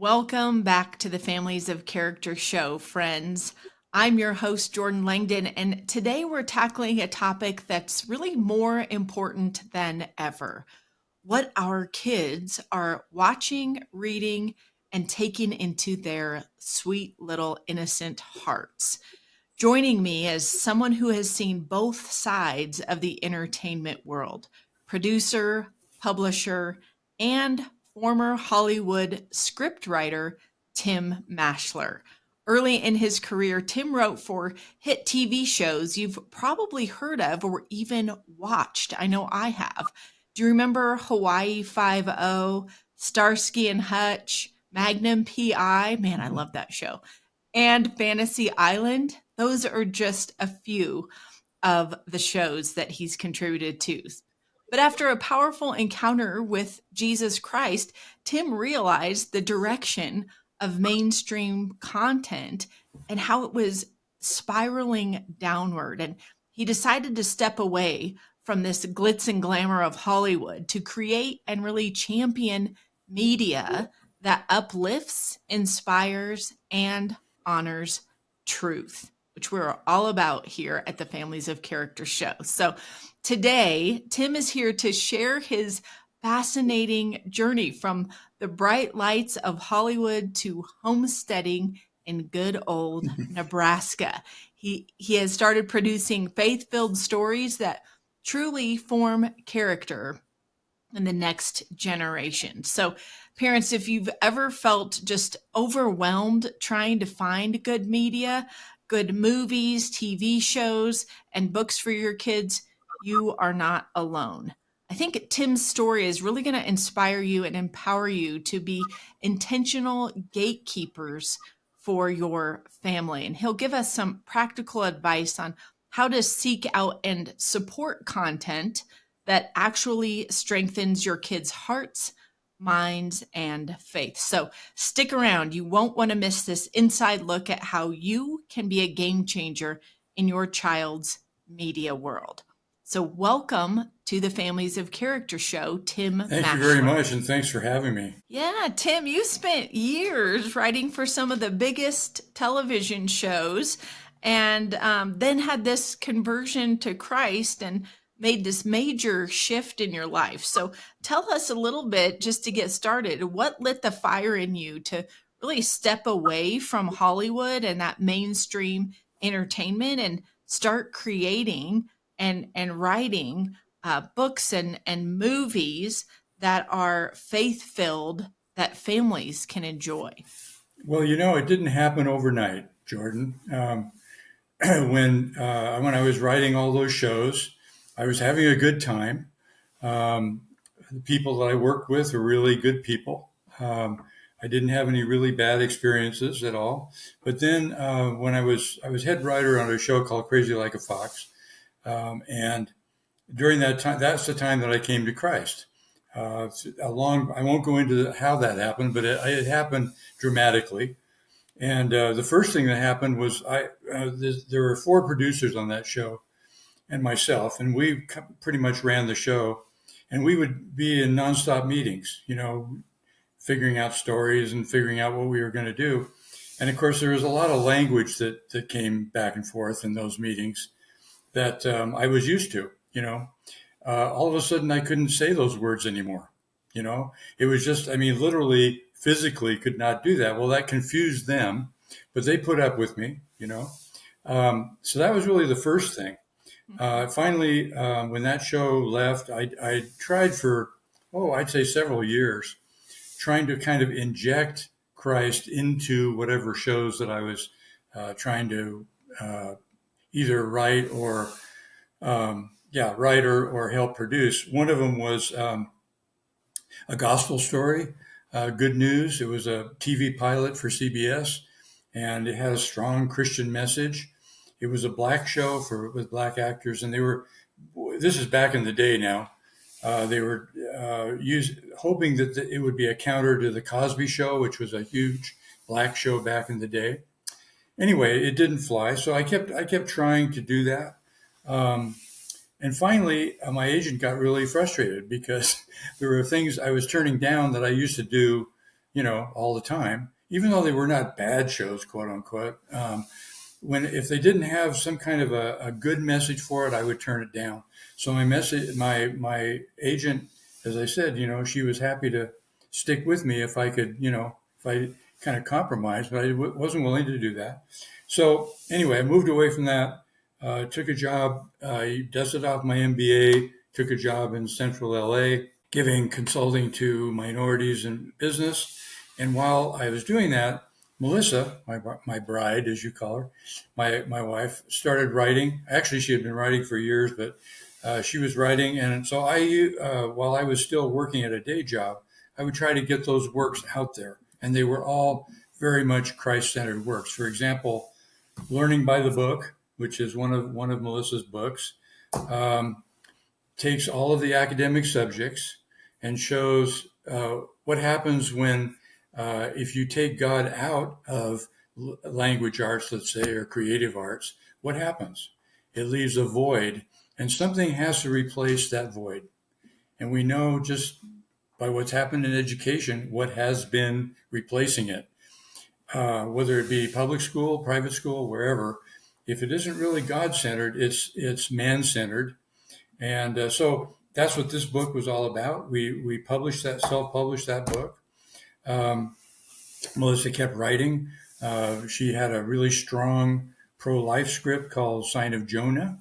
Welcome back to the Families of Character show, friends. I'm your host, Jordan Langdon, and today we're tackling a topic that's really more important than ever: what our kids are watching, reading, and taking into their sweet little innocent hearts. Joining me as someone who has seen both sides of the entertainment world: producer, publisher, and former Hollywood scriptwriter Tim Maschler. Early in his career, Tim wrote for hit TV shows you've probably heard of or even watched. I know I have. Do you remember Hawaii Five-O, Starsky and Hutch, Magnum PI? Man, I love that show. And Fantasy Island. Those are just a few of the shows that he's contributed to. But after a powerful encounter with Jesus Christ, Tim realized the direction of mainstream content and how it was spiraling downward. And he decided to step away from this glitz and glamour of Hollywood to create and really champion media that uplifts, inspires, and honors truth, which we're all about here at the Families of Character show. So today, Tim is here to share his fascinating journey from the bright lights of Hollywood to homesteading in good old Nebraska. He has started producing faith-filled stories that truly form character in the next generation. So, parents, if you've ever felt just overwhelmed trying to find good media, good movies, TV shows, and books for your kids, you are not alone. I think Tim's story is really going to inspire you and empower you to be intentional gatekeepers for your family. And he'll give us some practical advice on how to seek out and support content that actually strengthens your kids' hearts, minds, and faith. So stick around. You won't want to miss this inside look at how you can be a game changer in your child's media world. So welcome to the Families of Character show, Tim Thank you very Maschler. much, and thanks for having me. Yeah, Tim, you spent years writing for some of the biggest television shows, and then had this conversion to Christ and made this major shift in your life. So tell us a little bit, just to get started, what lit the fire in you to really step away from Hollywood and that mainstream entertainment and start creating and writing books and movies that are faith filled that families can enjoy? Well, it didn't happen overnight, Jordan. When I was writing all those shows, I was having a good time. The people that I worked with were really good people. I didn't have any really bad experiences at all. But then when I was head writer on a show called Crazy Like a Fox, and during that time, that's the time that I came to Christ. I won't go into how that happened, but it happened dramatically. And the first thing that happened was there were four producers on that show and myself, and we pretty much ran the show. And we would be in nonstop meetings, figuring out stories and figuring out what we were going to do. And of course, there was a lot of language that came back and forth in those meetings that I was used to, all of a sudden I couldn't say those words anymore. It was just, I mean, literally, physically could not do that. Well, that confused them, but they put up with me. So that was really the first thing. Finally, when that show left, I tried for, I'd say several years, trying to kind of inject Christ into whatever shows that I was trying to either write or write or help produce. One of them was a gospel story, Good News. It was a TV pilot for CBS, and it had a strong Christian message. It was a black show with black actors, and this is back in the day now. They were hoping that it would be a counter to the Cosby Show, which was a huge black show back in the day. Anyway, it didn't fly, so I kept trying to do that. And finally, my agent got really frustrated because there were things I was turning down that I used to do all the time, even though they were not bad shows, quote unquote. If they didn't have some kind of a good message for it, I would turn it down. So my agent, as I said, she was happy to stick with me if I could, if I kind of compromised, but I wasn't willing to do that. So anyway, I moved away from that. Took a job. I dusted off my MBA. Took a job in Central LA, giving consulting to minorities in business. And while I was doing that, Melissa, my bride, as you call her, my wife, started writing. Actually, she had been writing for years, but she was writing. And so while I was still working at a day job, I would try to get those works out there. And they were all very much Christ-centered works. For example, Learning by the Book, which is one of Melissa's books, takes all of the academic subjects and shows what happens when if you take God out of language arts, let's say, or creative arts, what happens? It leaves a void, and something has to replace that void. And we know just by what's happened in education what has been replacing it, whether it be public school, private school, wherever. If it isn't really God-centered, it's man-centered. And so that's what this book was all about. We self-published that book. Melissa kept writing. She had a really strong pro-life script called Sign of Jonah,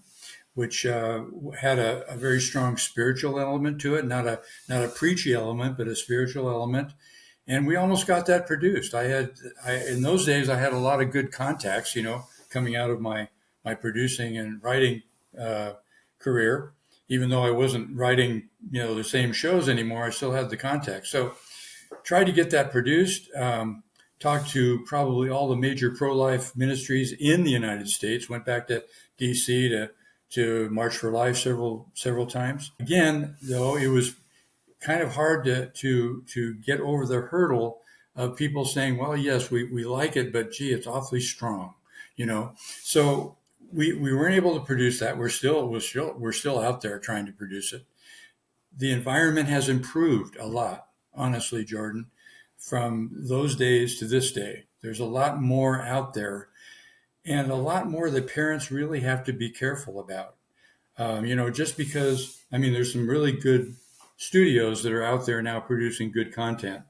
which had a very strong spiritual element to it, not a preachy element, but a spiritual element. And we almost got that produced. In those days, I had a lot of good contacts, coming out of my producing and writing career. Even though I wasn't writing, the same shows anymore, I still had the contacts. So tried to get that produced. Talked to probably all the major pro-life ministries in the United States. Went back to D.C. to March for Life several times. Again, though, it was kind of hard to get over the hurdle of people saying, well, yes, we like it, but gee, it's awfully strong, So we weren't able to produce that. We're still out there trying to produce it. The environment has improved a lot, honestly, Jordan, from those days to this day. There's a lot more out there, and a lot more that parents really have to be careful about. Just because, there's some really good studios that are out there now producing good content.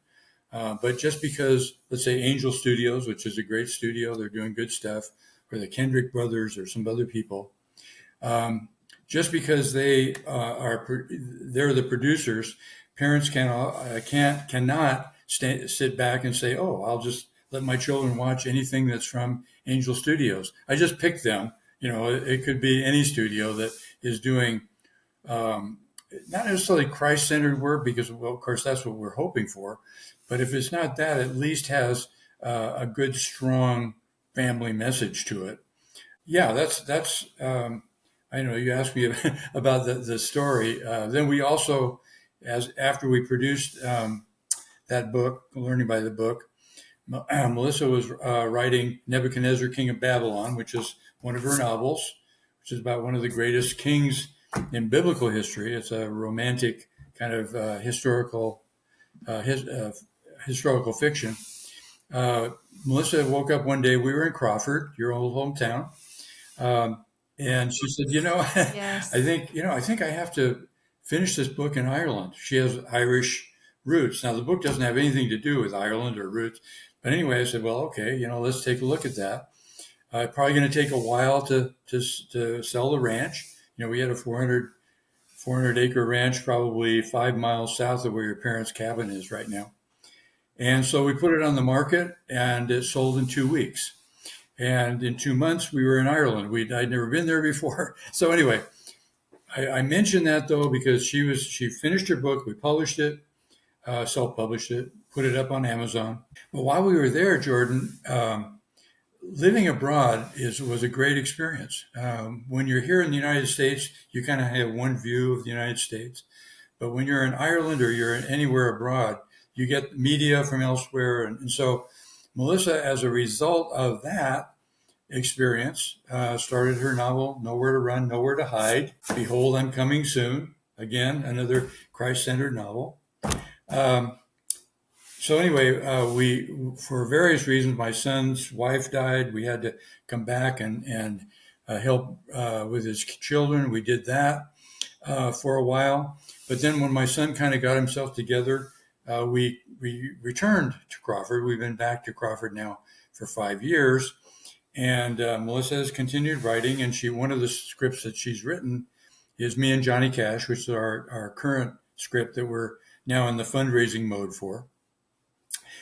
But just because, let's say Angel Studios, which is a great studio, they're doing good stuff, or the Kendrick brothers or some other people, just because they're the producers, parents cannot sit back and say, oh, I'll just let my children watch anything that's from Angel Studios. I just picked them. It could be any studio that is doing not necessarily Christ-centered work, because, well, of course, that's what we're hoping for. But if it's not that, at least has a good, strong family message to it. Yeah, that's. I know you asked me about the story. Then we also, after we produced that book, Learning by the Book, Melissa was writing Nebuchadnezzar, King of Babylon, which is one of her novels, which is about one of the greatest kings in biblical history. It's a romantic kind of historical fiction. Melissa woke up one day. We were in Crawford, your old hometown, and she said, Yes. I think I have to finish this book in Ireland. She has Irish roots. Now, the book doesn't have anything to do with Ireland or roots. But anyway, I said, well, okay, let's take a look at that. Probably going to take a while to sell the ranch. We had a 400 acre ranch, probably 5 miles south of where your parents' cabin is right now. And so we put it on the market, and it sold in 2 weeks. And in 2 months, we were in Ireland. I'd never been there before. So anyway, I mentioned that, though, because she finished her book. We published it, self-published it, put it up on Amazon. But while we were there, Jordan, living abroad was a great experience. When you're here in the United States, you kind of have one view of the United States. But when you're in Ireland or you're anywhere abroad, you get media from elsewhere. And so Melissa, as a result of that experience, started her novel, Nowhere to Run, Nowhere to Hide. Behold, I'm Coming Soon. Again, another Christ-centered novel. So anyway, we, for various reasons, my son's wife died. We had to come back and help with his children. We did that for a while, but then when my son kind of got himself together, we returned to Crawford. We've been back to Crawford now for 5 years, and Melissa has continued writing. And she, one of the scripts that she's written is Me and Johnny Cash, which is our current script that we're now in the fundraising mode for.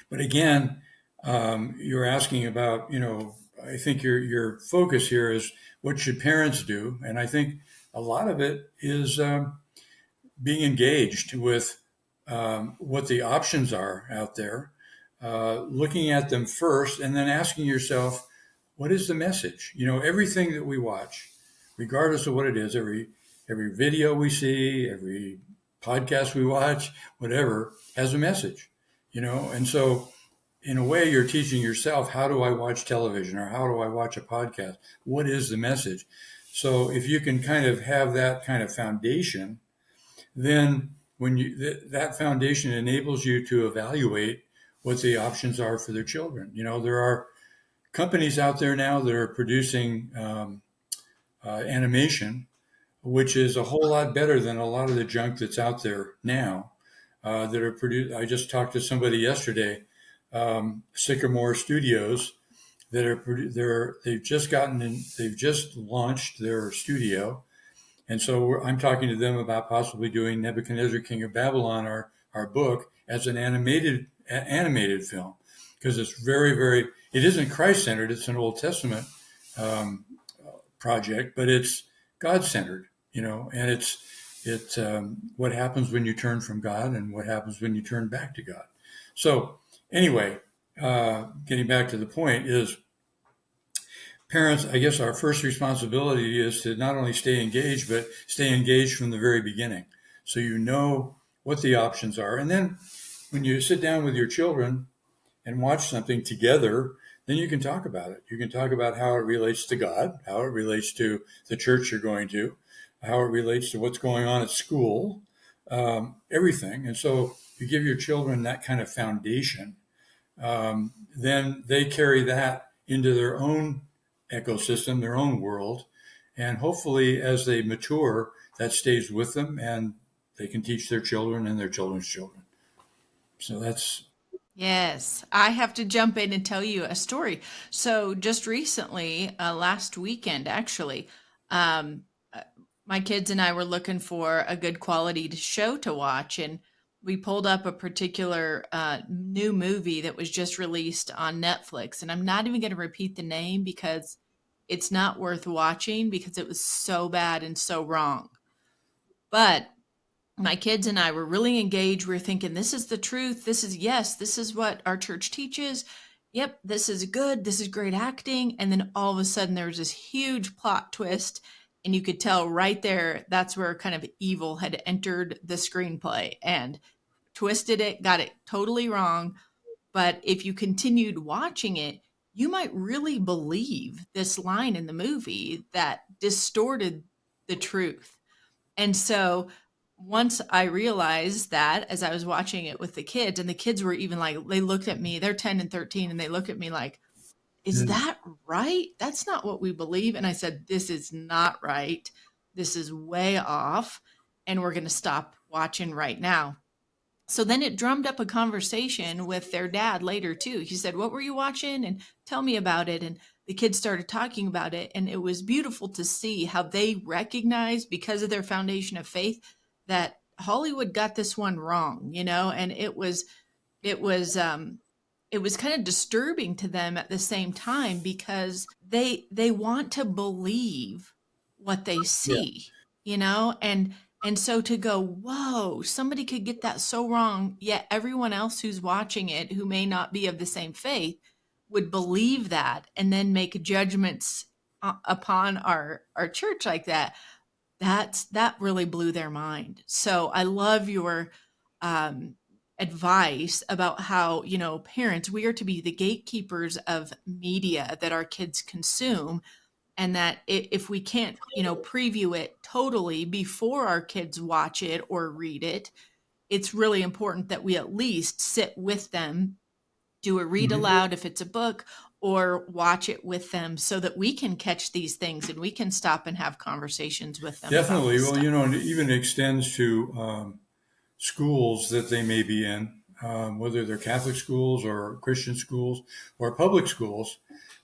But again, you're asking about, I think your focus here is what should parents do, and I think a lot of it is being engaged with what the options are out there, looking at them first, and then asking yourself, what is the message? Everything that we watch, regardless of what it is, every video we see, every podcast we watch, whatever, has a message. And so in a way, you're teaching yourself, how do I watch television or how do I watch a podcast? What is the message? So if you can kind of have that kind of foundation, then when that foundation enables you to evaluate what the options are for their children. There are companies out there now that are producing animation, which is a whole lot better than a lot of the junk that's out there now. That are produced. I just talked to somebody yesterday, Sycamore Studios, that they've just gotten in, they've just launched their studio, and so I'm talking to them about possibly doing Nebuchadnezzar, King of Babylon, our book, as an animated film, because it's very, it isn't Christ centered. It's an Old Testament um, project, but it's God centered, and it's what happens when you turn from God and what happens when you turn back to God. So anyway, getting back to the point is, parents, I guess our first responsibility is to not only stay engaged, but stay engaged from the very beginning. So you know what the options are. And then when you sit down with your children and watch something together, then you can talk about it. You can talk about how it relates to God, how it relates to the church you're going to, how it relates to what's going on at school, everything. And so you give your children that kind of foundation, then they carry that into their own ecosystem, their own world. And hopefully, as they mature, that stays with them and they can teach their children and their children's children. So that's, Yes, I have to jump in and tell you a story. So just recently, last weekend, actually, um, uh, my kids and I were looking for a good quality show to watch, and we pulled up a particular new movie that was just released on Netflix. And I'm not even going to repeat the name because it's not worth watching because it was so bad and so wrong. But my kids and I were really engaged. We were thinking, this is the truth. This is, yes, this is what our church teaches. Yep, this is good. This is great acting. And then all of a sudden, there was this huge plot twist. And you could tell right there, that's where kind of evil had entered the screenplay and twisted it, got it totally wrong. But if you continued watching it, you might really believe this line in the movie that distorted the truth. And so once I realized that as I was watching it with the kids, and the kids were even like, they looked at me, they're 10 and 13, and they look at me like, is that right? That's not what we believe. And I said, this is not right. This is way off. And we're going to stop watching right now. So then it drummed up a conversation with their dad later too. He said, "What were you watching? And tell me about it." And the kids started talking about it. And it was beautiful to see how they recognized, because of their foundation of faith, that Hollywood got this one wrong, and it was it was kind of disturbing to them at the same time because they want to believe what they yeah, see, and so to go, whoa, somebody could get that so wrong, yet everyone else who's watching it who may not be of the same faith would believe that and then make judgments upon our church like that. That really blew their mind. So I love your um, advice about how, parents, we are to be the gatekeepers of media that our kids consume, and that if we can't, preview it totally before our kids watch it or read it, it's really important that we at least sit with them, do a read Mhm. aloud if it's a book, or watch it with them so that we can catch these things and we can stop and have conversations with them about Definitely. this Well, stuff. and it even extends to schools that they may be in, whether they're Catholic schools or Christian schools or public schools.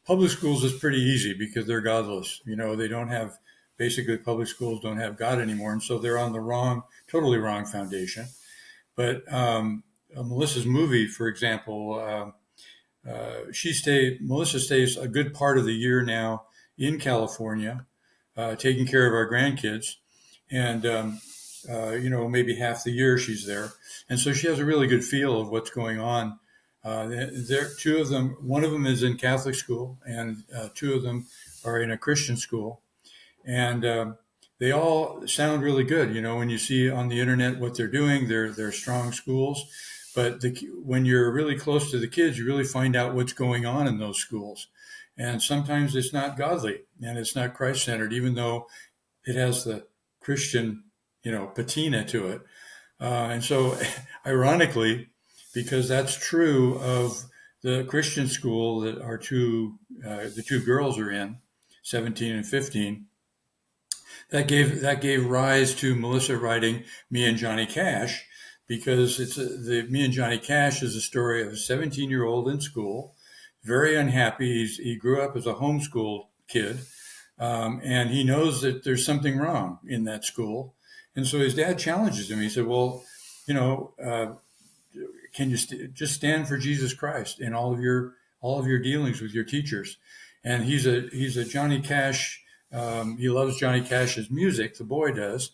Public schools is pretty easy because they're godless. They don't have, basically, public schools don't have God anymore. And so they're on the totally wrong foundation. But Melissa's movie, for example, Melissa stays a good part of the year now in California, taking care of our grandkids. And maybe half the year she's there, and so she has a really good feel of what's going on. There, two of them. One of them is in Catholic school, and two of them are in a Christian school, and they all sound really good. When you see on the internet what they're doing, they're strong schools. But when you're really close to the kids, you really find out what's going on in those schools, and sometimes it's not godly and it's not Christ centered, even though it has the Christian, patina to it. And so, ironically, because that's true of the Christian school that the two girls are in, 17 and 15, that gave rise to Melissa writing Me and Johnny Cash, because the Me and Johnny Cash is a story of a 17-year-old in school, very unhappy. He grew up as a homeschooled kid, and he knows that there's something wrong in that school. And so his dad challenges him. He said, well, you know, uh, can you just stand for Jesus Christ in all of your dealings with your teachers? And he's a Johnny Cash. He loves Johnny Cash's music. The boy does.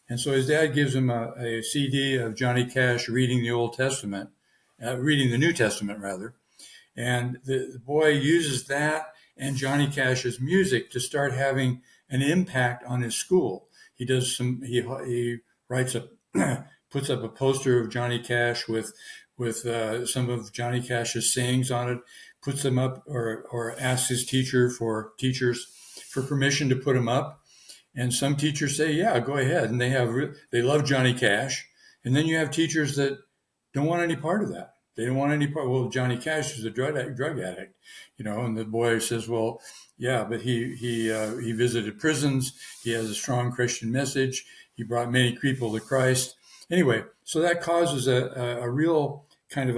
And so his dad gives him a CD of Johnny Cash reading the Old Testament, reading the New Testament rather. And the boy uses that and Johnny Cash's music to start having an impact on his school. He writes puts up a poster of Johnny Cash with some of Johnny Cash's sayings on it, puts them up, or asks his teachers for permission to put them up. And some teachers say, yeah, go ahead. And they love Johnny Cash. And then you have teachers that don't want any part of that. They don't want any part. Well, Johnny Cash is a drug addict, and the boy says, well, yeah, but he visited prisons. He has a strong Christian message. He brought many people to Christ. Anyway, so that causes a real kind of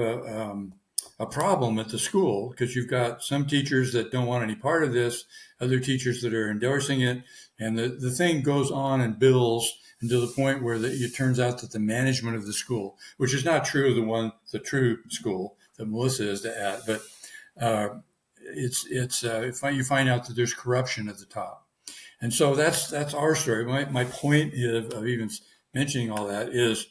a problem at the school, because you've got some teachers that don't want any part of this, other teachers that are endorsing it, and the thing goes on and builds until the point where it turns out that the management of the school, which is not true of the true school that Melissa is at, but you find out that there's corruption at the top. And so that's our story. My point of even mentioning all that is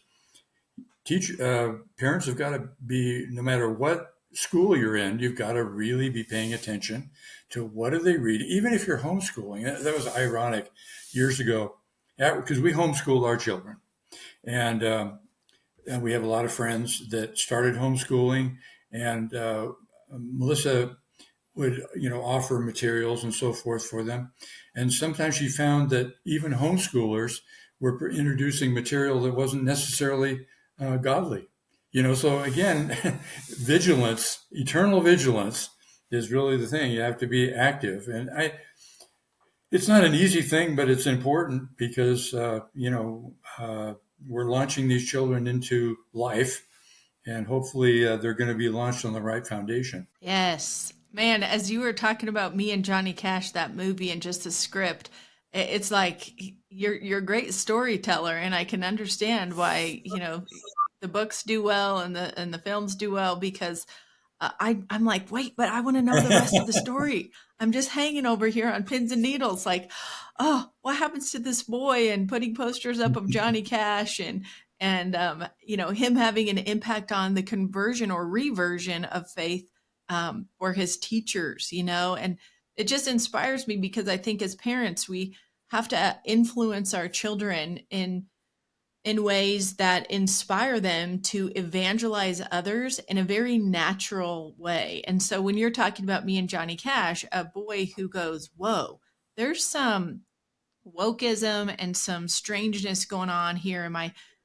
parents have got to be, no matter what school you're in, you've got to really be paying attention to what do they read, even if you're homeschooling. That was ironic years ago, because we homeschool our children, and and we have a lot of friends that started homeschooling, and Melissa would offer materials and so forth for them, and sometimes she found that even homeschoolers were introducing material that wasn't necessarily godly. So again, vigilance, eternal vigilance, is really the thing. You have to be active, and it's not an easy thing, but it's important because we're launching these children into life, and hopefully they're going to be launched on the right foundation. Yes. Man, as you were talking about Me and Johnny Cash, that movie and just the script, it's like you're a great storyteller, and I can understand why, the books do well and the films do well, because I'm like, wait, but I want to know the rest of the story. I'm just hanging over here on pins and needles, like, oh, what happens to this boy? And putting posters up of Johnny Cash, and him having an impact on the conversion or reversion of faith, for his teachers, and it just inspires me, because I think as parents we have to influence our children in ways that inspire them to evangelize others in a very natural way. And so when you're talking about Me and Johnny Cash, a boy who goes, whoa, there's some wokeism and some strangeness going on here.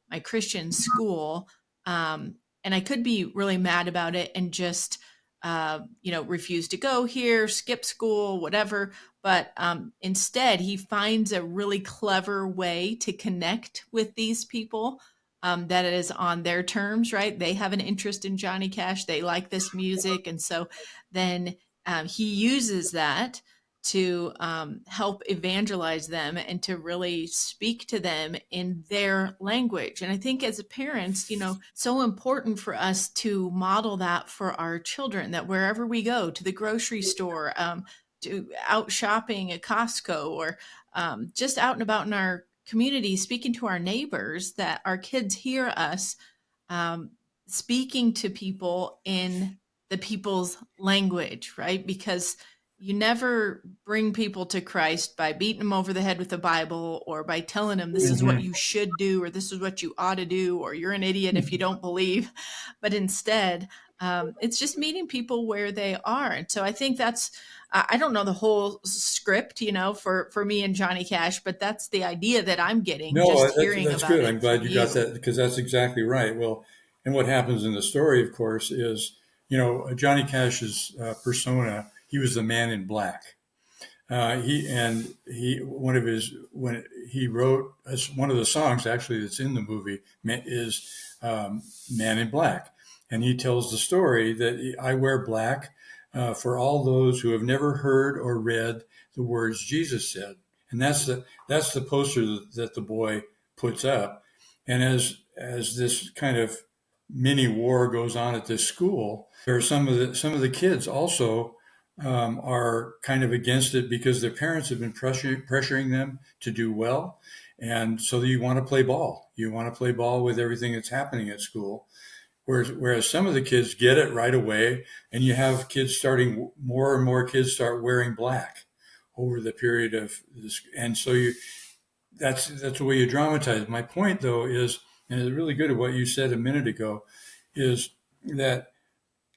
my Christian school. And I could be really mad about it and just, refuse to go here, skip school, whatever. But instead, he finds a really clever way to connect with these people, that is on their terms, right? They have an interest in Johnny Cash. They like this music. And so then he uses that to help evangelize them and to really speak to them in their language. And I think as parents, so important for us to model that for our children, that wherever we go, to the grocery store, to out shopping at Costco, or just out and about in our community, speaking to our neighbors, that our kids hear us um, speaking to people in the people's language, right? Because you never bring people to Christ by beating them over the head with the Bible, or by telling them this is what Mhm. you should do, or this is what you ought to do, or you're an idiot if you don't believe. But instead, it's just meeting people where they are. And so I think that's, I don't know the whole script, for me and Johnny Cash, but that's the idea that I'm getting No, just that's hearing that's about good. I'm it from glad you got you. that because that's exactly right. Well, and what happens in the story, of course, is Johnny Cash's persona. He was the man in black. He one of his when he wrote one of the songs actually that's in the movie is Man in Black, and he tells the story that I wear black for all those who have never heard or read the words Jesus said, and that's the poster that the boy puts up, and as this kind of mini war goes on at this school, there are some of the kids also are kind of against it because their parents have been pressuring them to do well. And so you want to play ball. You want to play ball with everything that's happening at school. Whereas some of the kids get it right away, and you have more and more kids start wearing black over the period of this. And so that's the way you dramatize. My point, though, is, and it's really good at what you said a minute ago, is that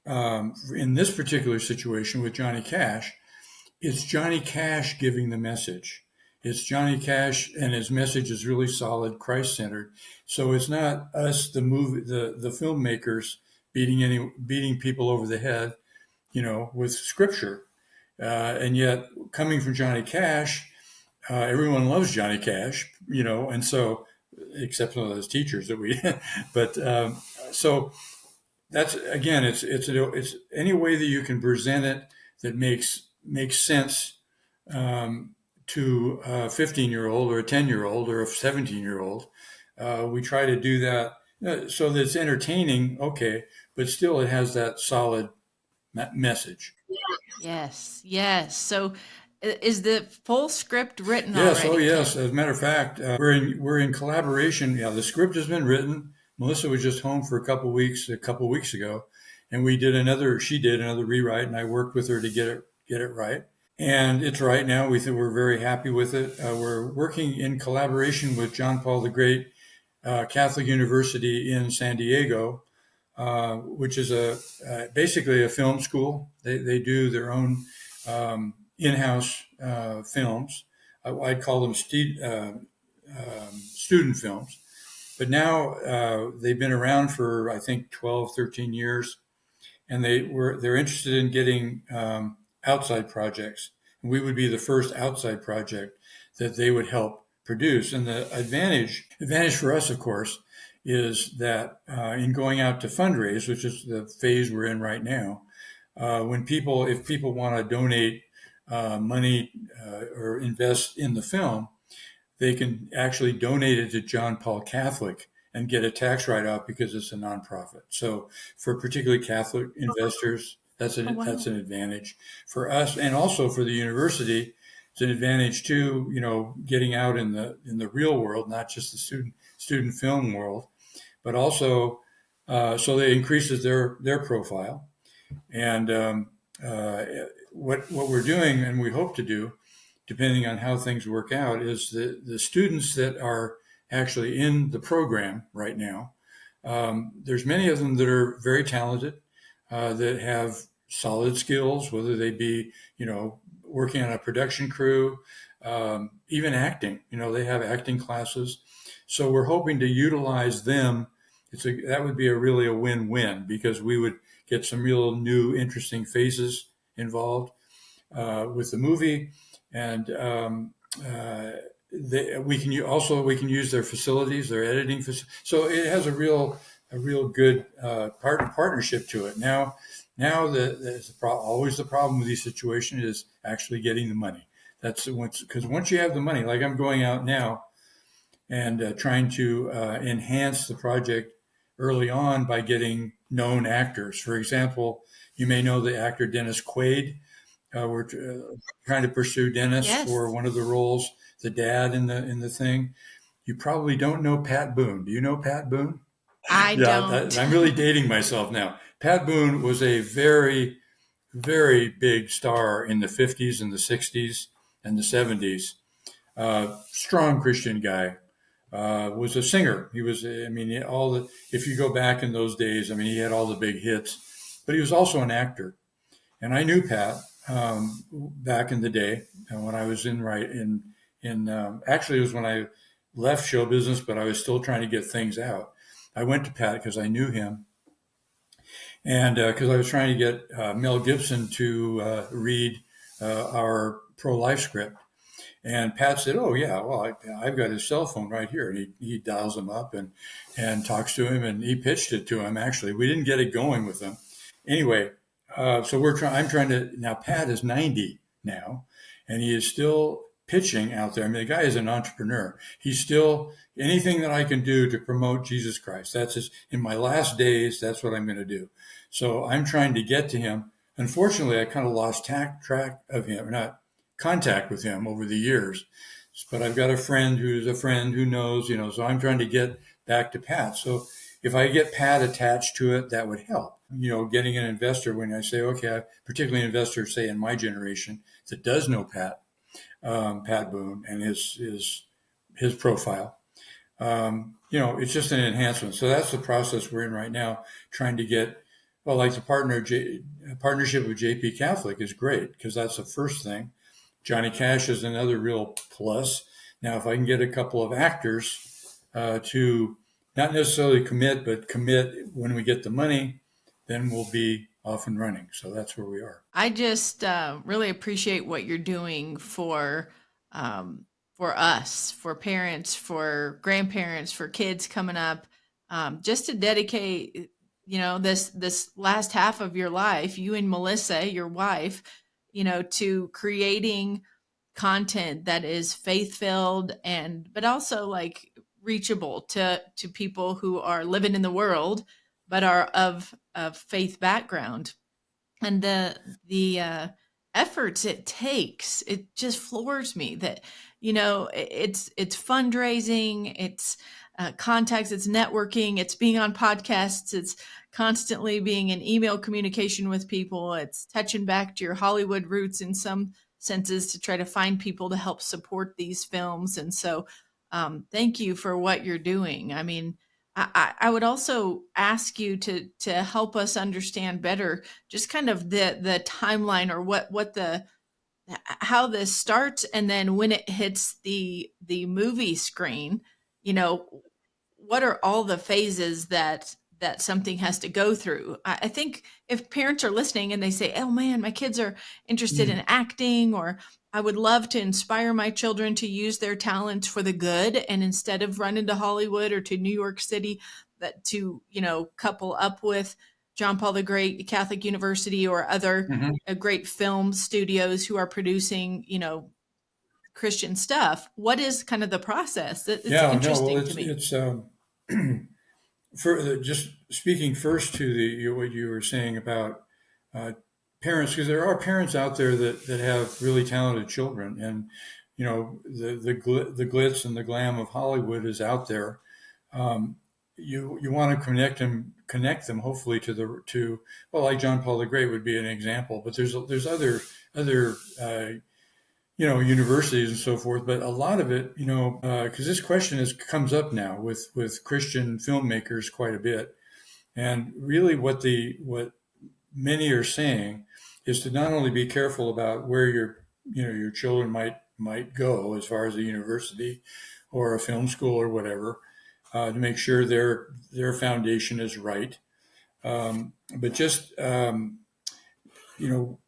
in this particular situation with Johnny Cash, it's Johnny Cash giving the message. It's Johnny Cash, and his message is really solid, Christ centered. So it's not us, the filmmakers, beating people over the head, with scripture. And yet, coming from Johnny Cash, everyone loves Johnny Cash, and so except some of those teachers that we, but so that's again, it's any way that you can present it that makes sense to a 15-year-old or a 10-year-old or a 17-year-old. We try to do that so that it's entertaining, okay, but still it has that solid message. Yes, yes. So is the full script written Yes, oh already, yes. Tim? As a matter of fact, we're in collaboration. Yeah, the script has been written. Melissa was just home for a couple weeks ago, and we did another. She did another rewrite, and I worked with her to get it right. And it's right now. We're very happy with it. We're working in collaboration with John Paul the Great Catholic University in San Diego, which is basically a film school. They do their own in-house films. I'd call them student films. But now they've been around for I think 12, 13 years, and they're interested in getting outside projects. And we would be the first outside project that they would help produce. And the advantage for us, of course, is that in going out to fundraise, which is the phase we're in right now, if people want to donate money or invest in the film, they can actually donate it to John Paul Catholic and get a tax write-off because it's a nonprofit. So for particularly Catholic investors, that's Oh, an wow. advantage for us, and also for the university. It's an advantage too, getting out in the real world, not just the student film world, but also so that increases their profile. And uh, what we're doing, and we hope to do, depending on how things work out, is the students that are actually in the program right now. There's many of them that are very talented, that have solid skills, whether they be, working on a production crew, even acting. They have acting classes. So we're hoping to utilize them. That would be really a win-win because we would get some real new, interesting faces involved with the movie, and we can use their facilities, their editing facilities. So it has a real good partnership to it. Now always the problem with these situations is actually getting the money. That's because once you have the money, like I'm going out now and trying to enhance the project early on by getting known actors. For example, you may know the actor Dennis Quaid. We're trying to pursue Dennis for Yes, one of the roles, the dad in the thing. You probably don't know Pat Boone. Do you know Pat Boone? I Yeah, don't. I'm really dating myself now. Pat Boone was a very, very big star in the 50s and the 60s and the 70s. Strong Christian guy. Was a singer. He was, I mean, if you go back in those days, I mean, he had all the big hits, but he was also an actor. And I knew Pat back in the day when I was actually it was when I left show business, but I was still trying to get things out. I went to Pat because I knew him, and because I was trying to get Mel Gibson to read our pro-life script. And Pat said, "Oh yeah, well I've got his cell phone right here." And he dials him up and talks to him, and he pitched it to him. Actually, we didn't get it going with him. Anyway, so I'm trying to now. Pat is 90 now, and he is still pitching out there. I mean, the guy is an entrepreneur. He's still anything that I can do to promote Jesus Christ. In my last days. That's what I'm going to do. So I'm trying to get to him. Unfortunately, I kind of lost track of him, or not contact with him over the years. But I've got a friend who's a friend who knows, so I'm trying to get back to Pat. So if I get Pat attached to it, that would help. Getting an investor when I say, okay, particularly an investor, say in my generation that does know Pat Boone and his profile. It's just an enhancement. So that's the process we're in right now, trying to get, well, like the partnership with JP Catholic is great because that's the first thing. Johnny Cash is another real plus. Now, if I can get a couple of actors to not necessarily commit, but commit when we get the money, then we'll be off and running. So that's where we are. I just really appreciate what you're doing for us, for parents, for grandparents, for kids coming up, just to dedicate, this last half of your life, you and Melissa, your wife, to creating content that is faith filled and but also like reachable to people who are living in the world but are of faith background, and the efforts it takes, it just floors me that it's fundraising, it's contacts, it's networking, it's being on podcasts, it's constantly being in email communication with people, it's touching back to your Hollywood roots in some senses to try to find people to help support these films. And so thank you for what you're doing. I mean, I would also ask you to help us understand better just kind of the timeline, or what the how this starts, and then when it hits the movie screen, you know, what are all the phases that something has to go through. I think if parents are listening and they say, "Oh man, my kids are interested in Mm. acting," or "I would love to inspire my children to use their talents for the good, and instead of running to Hollywood or to New York City, that to couple up with John Paul the Great Catholic University or other Mm-hmm. great film studios who are producing Christian stuff." What is kind of the process? It's Yeah, no, well, interesting to me. it's for just speaking first to what you were saying about uh, parents, because there are parents out there that have really talented children, and the glitz and the glam of Hollywood is out there. Um, you want to connect them hopefully to well, like John Paul the Great would be an example, but there's other universities and so forth. But a lot of it, because this question comes up now with Christian filmmakers quite a bit, and really what many are saying is to not only be careful about where your children might might go as far as a university or a film school or whatever, to make sure their foundation is right. But just you know,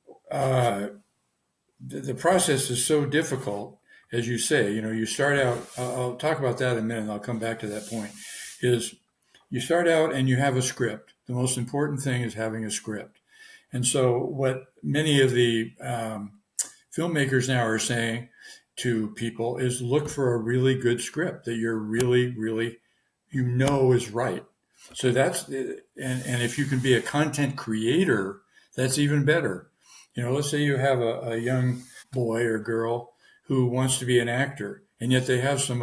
the process is so difficult, as you say. You start out. I'll talk about that in a minute. And I'll come back to that point. Is you start out and you have a script. The most important thing is having a script. And so, what many of the filmmakers now are saying to people is look for a really good script that you're really is right. So and if you can be a content creator, that's even better. Let's say you have a young boy or girl who wants to be an actor, and yet they have some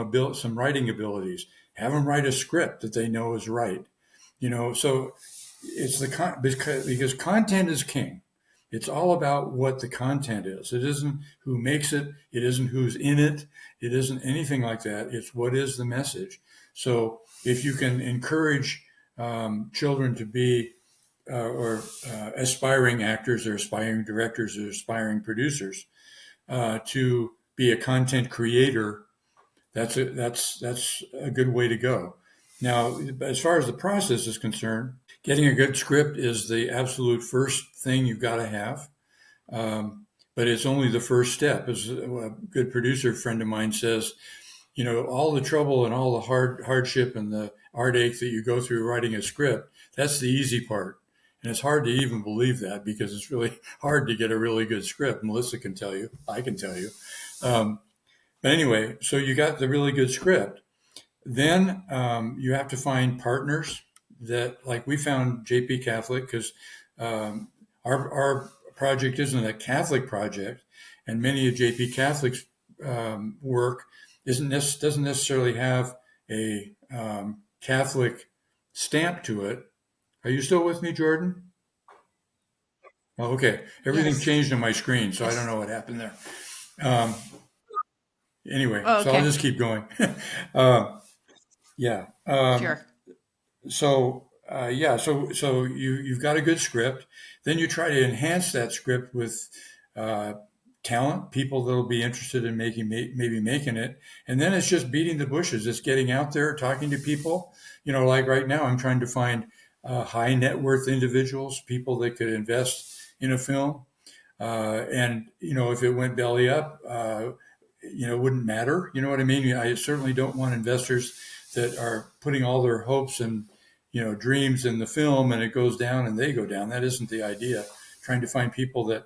writing abilities. Have them write a script that they know is right. So it's because content is king. It's all about what the content is. It isn't who makes it. It isn't who's in it. It isn't anything like that. It's what is the message. So if you can encourage children to be or aspiring actors or aspiring directors or aspiring producers to be a content creator, that's a good way to go. Now, as far as the process is concerned, getting a good script is the absolute first thing you've got to have. But it's only the first step. As a good producer friend of mine says, all the trouble and all the hardship and the heartache that you go through writing a script, that's the easy part. And it's hard to even believe that because it's really hard to get a really good script. Melissa can tell you, I can tell you. But anyway, so you got the really good script. Then you have to find partners that, like we found JP Catholic, because our project isn't a Catholic project, and many of JP Catholic's work doesn't necessarily have a Catholic stamp to it. Are you still with me, Jordan? Oh, okay. Everything Yes. changed on my screen, so I don't Yes. know what happened there. Um, anyway, Oh, so I'll okay. just keep going. Yeah. Sure. So you've got a good script. Then you try to enhance that script with uh, talent, people that'll be interested in maybe making it. And then it's just beating the bushes. It's getting out there, talking to people. Like right now, I'm trying to find high net worth individuals, people that could invest in a film. And if it went belly up, it wouldn't matter. You know what I mean? I certainly don't want investors that are putting all their hopes and dreams in the film, and it goes down and they go down. That isn't the idea. Trying to find people that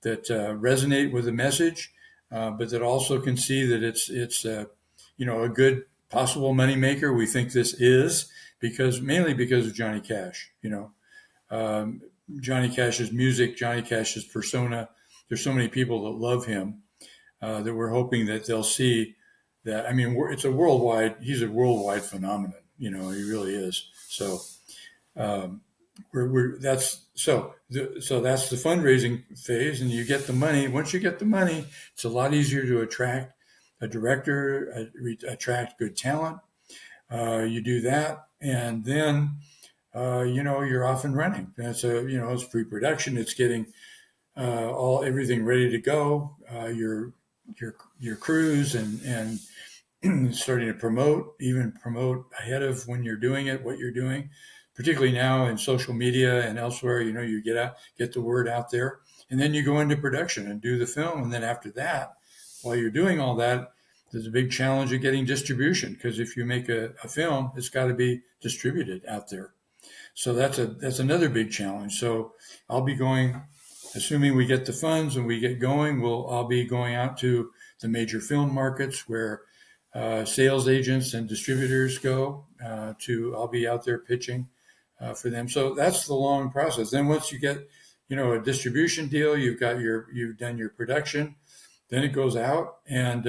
resonate with the message, but that also can see that it's a good possible moneymaker. We think this is mainly because of Johnny Cash. Um, Johnny Cash's music, Johnny Cash's persona. There's so many people that love him that we're hoping that they'll see that. I mean, he's a worldwide phenomenon. He really is. So um, so that's the fundraising phase, and you get the money. Once you get the money, it's a lot easier to attract a director, attract good talent. You do that, and then you're off and running. It's pre-production. It's getting everything ready to go. Your crews and starting to even promote ahead of when you're doing it, what you're doing, particularly now in social media and elsewhere. You get the word out there, and then you go into production and do the film. And then after that, while you're doing all that, there's a big challenge of getting distribution, because if you make a film, it's got to be distributed out there. So that's another big challenge. So I'll be going, assuming we get the funds and we get going, I'll be going out to the major film markets where sales agents and distributors go. I'll be out there pitching for them. So that's the long process. Then once you get, a distribution deal, you've done your production, then it goes out and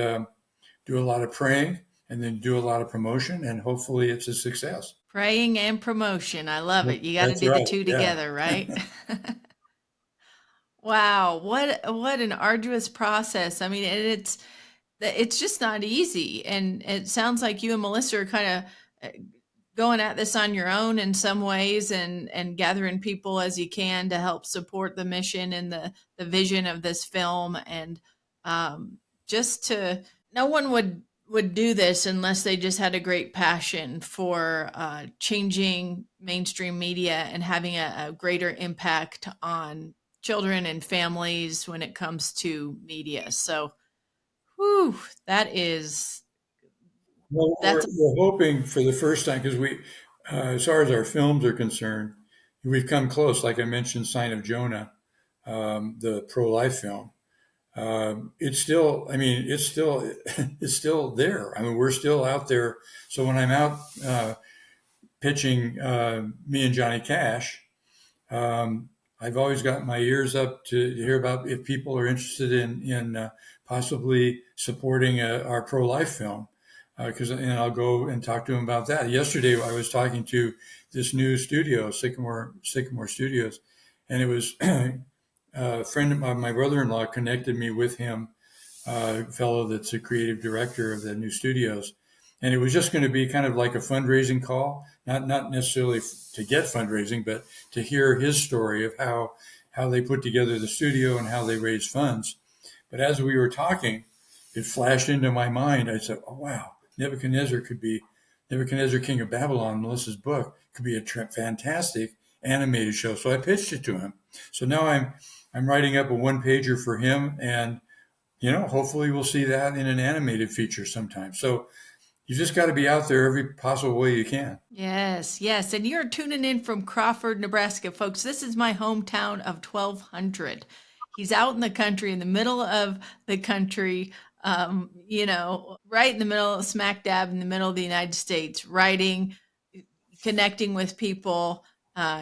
do a lot of praying, and then do a lot of promotion, and hopefully it's a success. Praying and promotion. I love it. You got to That's do the right. two Yeah. together, right? Wow, what an arduous process. I mean, and it's just not easy. And it sounds like you and Melissa are kind of going at this on your own in some ways, and gathering people as you can to help support the mission and the vision of this film. And just to no one would do this unless they just had a great passion for changing mainstream media and having a greater impact on children and families when it comes to media. So, whew, that is Well, that's we're hoping for the first time because as far as our films are concerned, we've come close. Like I mentioned, Sign of Jonah, the pro-life film. It's still, I mean, it's still, it's still there. I mean, we're still out there. So when I'm out pitching me and Johnny Cash, um, I've always got my ears up to hear about if people are interested in possibly supporting our pro-life film. Because and I'll go and talk to them about that. Yesterday, I was talking to this new studio, Sycamore Studios, and it was a friend of my brother-in-law connected me with him, a fellow that's a creative director of the new studios. And it was just going to be kind of like a fundraising call, not necessarily to get fundraising, but to hear his story of how they put together the studio and how they raise funds. But as we were talking, it flashed into my mind. I said, "Oh wow, Nebuchadnezzar, King of Babylon, Melissa's book, could be a fantastic animated show." So I pitched it to him. So now I'm writing up a one pager for him, and hopefully we'll see that in an animated feature sometime. So you just got to be out there every possible way you can. yes, yes. And you're tuning in from Crawford, Nebraska, folks. This is my hometown of 1200. He's out in the country, in the middle of the country, right in the middle, smack dab in the middle of the United States, writing, connecting with people.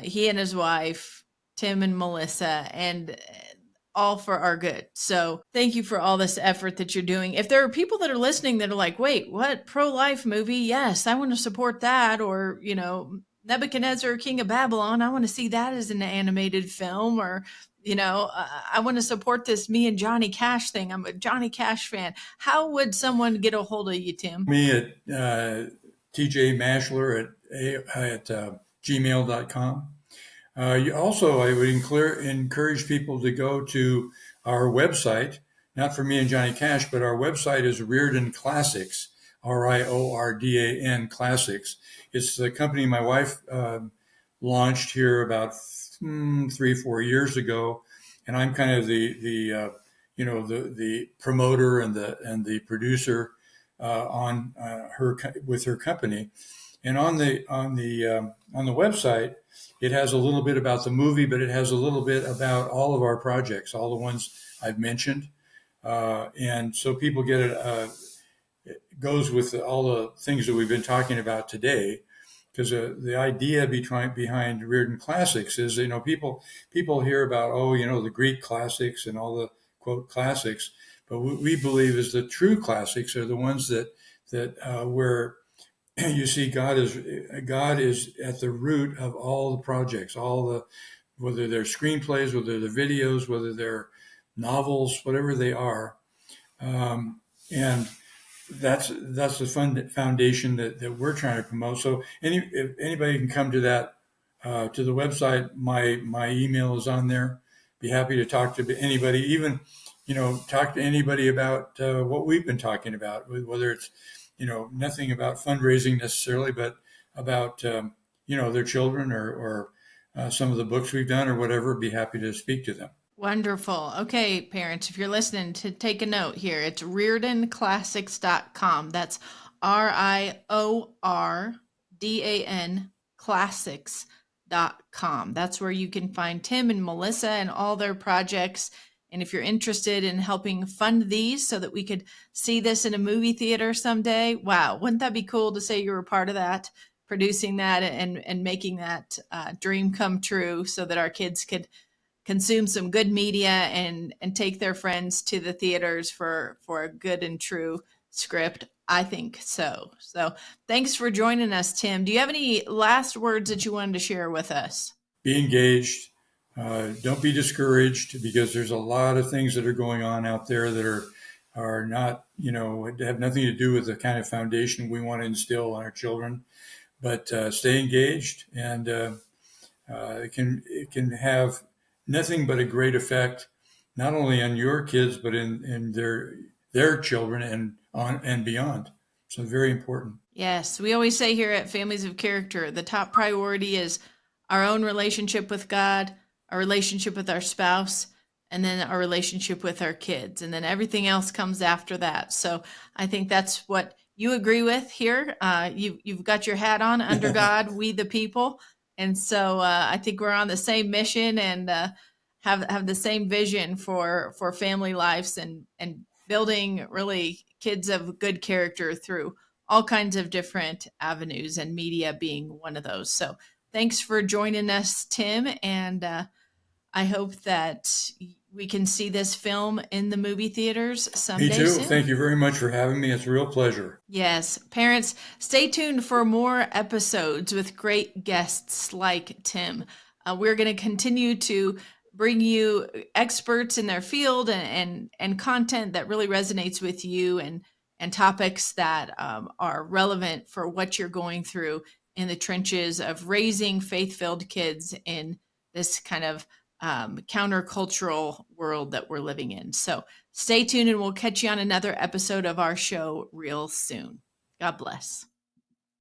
He and his wife, Tim and Melissa, and all for our good. So thank you for all this effort that you're doing. If there are people that are listening that are like, wait, what pro-life movie? Yes, I want to support that. Or, Nebuchadnezzar, King of Babylon, I want to see that as an animated film. Or, I want to support this me and Johnny Cash thing. I'm a Johnny Cash fan. How would someone get a hold of you, Tim? Me at TJ Maschler at gmail.com. I would encourage people to go to our website, not for me and Johnny Cash, but our website is Riordan Classics, Riordan Classics. It's the company my wife launched here about 3-4 years ago, and I'm kind of the promoter and the producer on her with her company. And on the website, it has a little bit about the movie, but it has a little bit about all of our projects, all the ones I've mentioned, and so people get it. It goes with all the things that we've been talking about today, because the idea behind Reardon Classics is, people hear about, the Greek classics and all the quote classics, but what we believe is the true classics are the ones that where you see God is at the root of all the projects, whether they're screenplays, whether they're videos, whether they're novels, whatever they are, and that's the foundation that we're trying to promote. So if anybody can come to that to the website, my email is on there. Be happy to talk to anybody, even talk to anybody about what we've been talking about, whether it's nothing about fundraising necessarily, but about their children or some of the books we've done or whatever. Be happy to speak to them. Wonderful. Okay, parents, if you're listening, to take a note here, it's riordanclassics.com. That's Riordan classics.com. That's where you can find Tim and Melissa and all their projects. And if you're interested in helping fund these so that we could see this in a movie theater someday, wow, wouldn't that be cool to say you were part of that, producing that and making that dream come true so that our kids could consume some good media and take their friends to the theaters for a good and true script? I think so. So thanks for joining us, Tim. Do you have any last words that you wanted to share with us? Be engaged. Don't be discouraged, because there's a lot of things that are going on out there that are not, have nothing to do with the kind of foundation we want to instill on our children. But stay engaged, and it can have nothing but a great effect, not only on your kids, but in their children and on and beyond. So very important. Yes, we always say here at Families of Character, the top priority is our own relationship with God, our relationship with our spouse, and then our relationship with our kids. And then everything else comes after that. So I think that's what you agree with here. You've got your hat on under God, we the people. And so I think we're on the same mission and have the same vision for family lives and building really kids of good character through all kinds of different avenues, and media being one of those. So thanks for joining us, Tim. And I hope that we can see this film in the movie theaters Me someday too. soon. Thank you very much for having me. It's a real pleasure. Yes, parents, stay tuned for more episodes with great guests like Tim. We're going to continue to bring you experts in their field and content that really resonates with you and topics that are relevant for what you're going through in the trenches of raising faith-filled kids in this kind of countercultural world that we're living in. So stay tuned and we'll catch you on another episode of our show real soon. God bless.